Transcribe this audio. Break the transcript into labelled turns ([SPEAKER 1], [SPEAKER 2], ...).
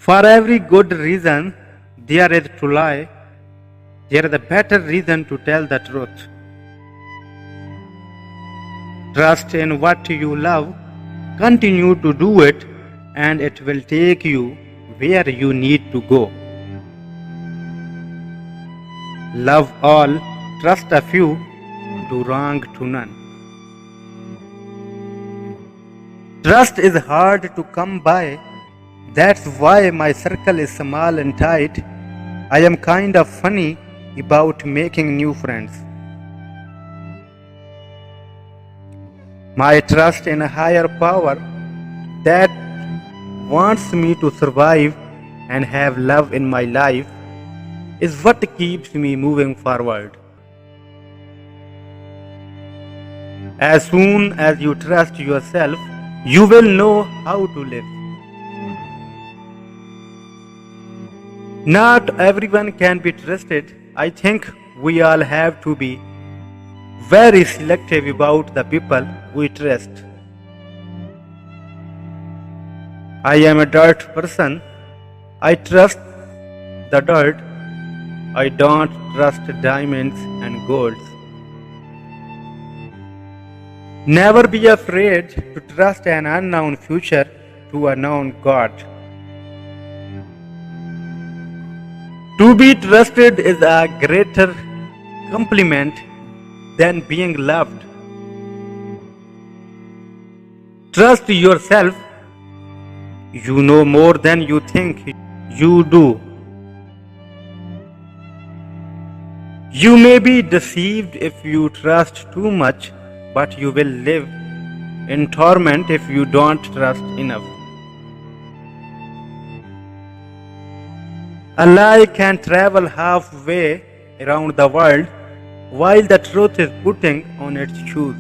[SPEAKER 1] For every good reason there is to lie, there is a better reason to tell the truth. Trust in what you love, continue to do it, and it will take you where you need to go. Love all, trust a few, do wrong to none. Trust is hard to come by, that's why my circle is small and tight. I am kind of funny about making new friends. My trust in a higher power that wants me to survive and have love in my life is what keeps me moving forward. As soon as you trust yourself, you will know how to live. Not everyone can be trusted. I think we all have to be very selective about the people we trust. I am a dirt person. I trust the dirt. I don't trust diamonds and golds. Never be afraid to trust an unknown future to a known God. To be trusted is a greater compliment than being loved. Trust yourself. You know more than you think you do. You may be deceived if you trust too much, but you will live in torment if you don't trust enough. A lie can travel halfway around the world while the truth is putting on its shoes.